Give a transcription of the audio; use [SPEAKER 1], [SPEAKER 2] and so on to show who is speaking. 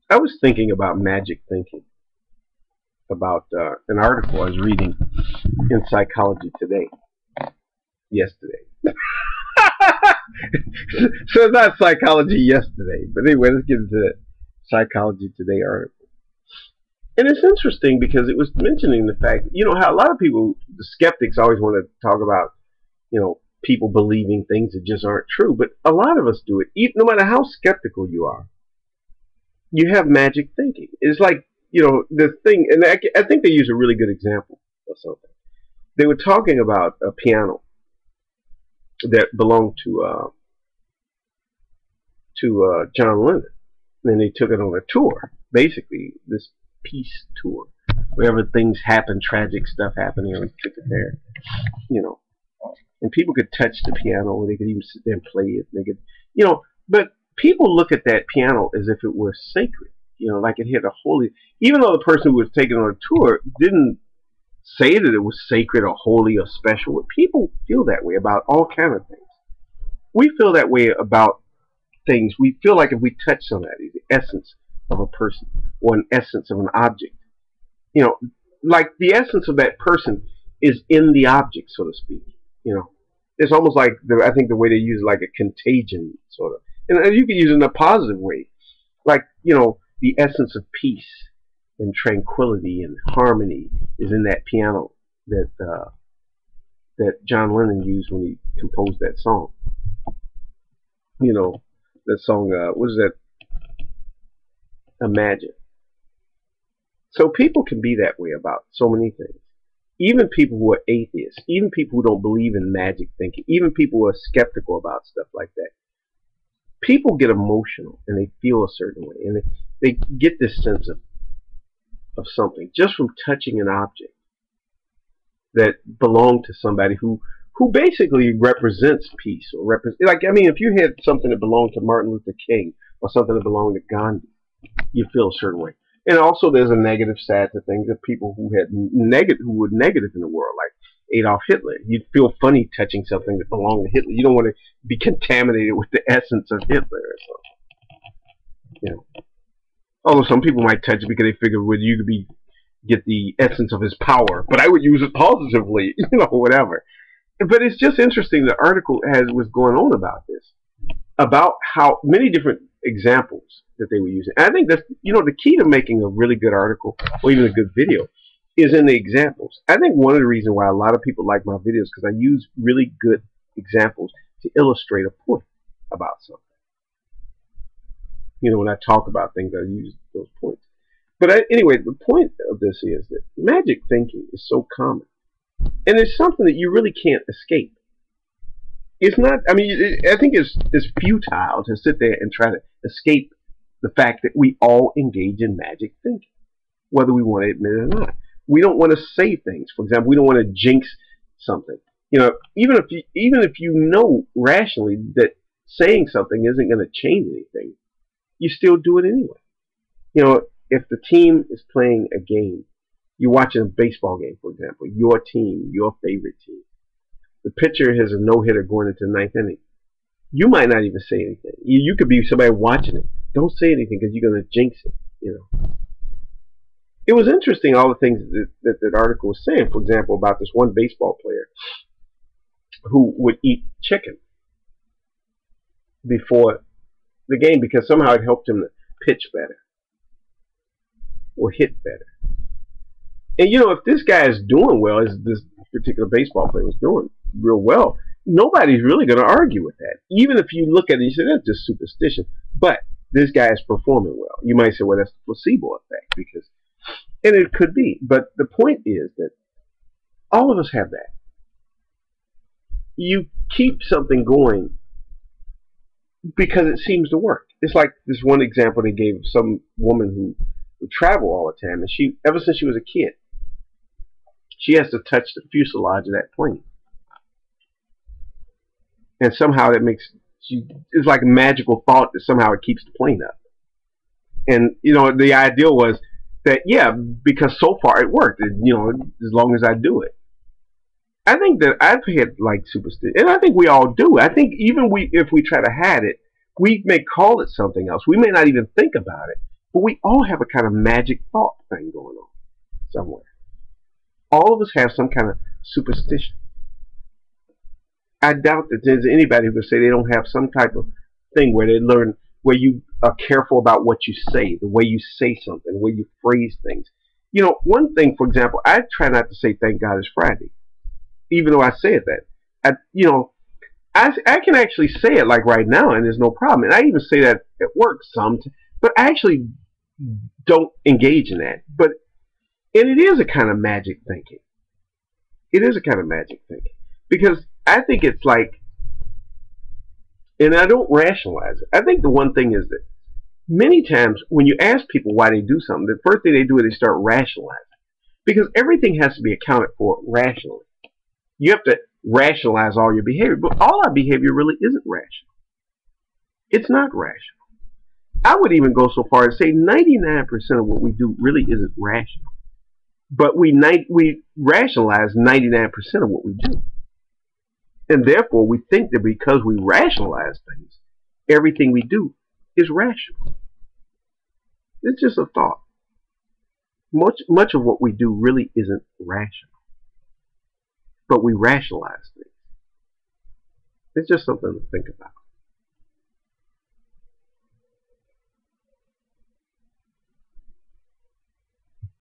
[SPEAKER 1] I was thinking about magic thinking, about an article I was reading in Psychology Today yesterday. So it's not Psychology yesterday, but anyway, let's get into that Psychology Today article. And it's interesting because it was mentioning the fact, how a lot of people, the skeptics, always want to talk about, people believing things that just aren't true. But a lot of us do it. No matter how skeptical you are, you have magic thinking. It's like, the thing, and I think they use a really good example of something. They were talking about a piano that belonged to John Lennon, and they took it on a tour, basically this peace tour. Wherever things happen, tragic stuff happening, and took it there, and people could touch the piano, or they could even sit there and play it. And they could, but people look at that piano as if it was sacred, like it had a holy. Even though the person who was taken on a tour didn't say that it was sacred or holy or special, but people feel that way about all kind of things. We feel that way about things. We feel like if we touch somebody, the essence of a person or an essence of an object, like the essence of that person is in the object, so to speak. It's almost like I think the way they use it, like a contagion, sort of, and you can use it in a positive way, like the essence of peace and tranquility and harmony is in that piano that John Lennon used when he composed that song. That song, what is that? Imagine. So people can be that way about so many things. Even people who are atheists, even people who don't believe in magic thinking, even people who are skeptical about stuff like that. People get emotional and they feel a certain way, and they get this sense of something just from touching an object that belonged to somebody who basically represents peace, or if you had something that belonged to Martin Luther King or something that belonged to Gandhi, you feel a certain way. And also, there's a negative side to things of people who were negative in the world, like Adolf Hitler. You'd feel funny touching something that belonged to Hitler. You don't want to be contaminated with the essence of Hitler or something. Although some people might touch it because they figure, well, you could get the essence of his power, but I would use it positively, whatever. But it's just interesting. The article was going on about this, about how many different examples that they were using. And I think that's, the key to making a really good article or even a good video is in the examples. I think one of the reasons why a lot of people like my videos is because I use really good examples to illustrate a point about something. When I talk about things, I use those points. But anyway, the point of this is that magic thinking is so common. And it's something that you really can't escape. It's not, I think it's futile to sit there and try to escape the fact that we all engage in magic thinking, whether we want to admit it or not. We don't want to say things. For example, we don't want to jinx something. Even if you know rationally that saying something isn't going to change anything, you still do it anyway. If the team is playing a game, you're watching a baseball game, for example, your team, your favorite team. The pitcher has a no-hitter going into the ninth inning. You might not even say anything. You could be somebody watching it. Don't say anything because you're going to jinx it. It was interesting, all the things that article was saying, for example, about this one baseball player who would eat chicken before the game because somehow it helped him to pitch better or hit better. And if this guy is doing well, as this particular baseball player was doing real well, nobody's really going to argue with that. Even if you look at it, you say that's just superstition. But this guy is performing well. You might say, well, that's the placebo effect, and it could be. But the point is that all of us have that. You keep something going because it seems to work. It's like this one example they gave of some woman who would travel all the time, and ever since she was a kid, she has to touch the fuselage of that plane. And somehow it's like a magical thought that somehow it keeps the plane up. And, the ideal was that, because so far it worked, as long as I do it. I think that I've had like superstition, and I think we all do. I think even if we try to hide it, we may call it something else. We may not even think about it, But we all have a kind of magic thought thing going on somewhere. All of us have some kind of superstition. I doubt that there's anybody who would say they don't have some type of thing where they learn, where you are careful about what you say, the way you say something, the way you phrase things. You know, one thing, for example, I try not to say "Thank God it's Friday," even though I said that. I can actually say it like right now, and there's no problem. And I even say that at work sometimes, but I actually don't engage in that. And it is a kind of magic thinking. It is a kind of magic thinking because I think it's like, and I don't rationalize it. I think the one thing is that many times when you ask people why they do something, the first thing they do is they start rationalizing because everything has to be accounted for rationally. You have to rationalize all your behavior, but all our behavior really isn't rational. It's not rational. I would even go so far as to say 99% of what we do really isn't rational. But we rationalize 99% of what we do. And therefore, we think that because we rationalize things, everything we do is rational. It's just a thought. Much of what we do really isn't rational. But we rationalize things. It's just something to think about.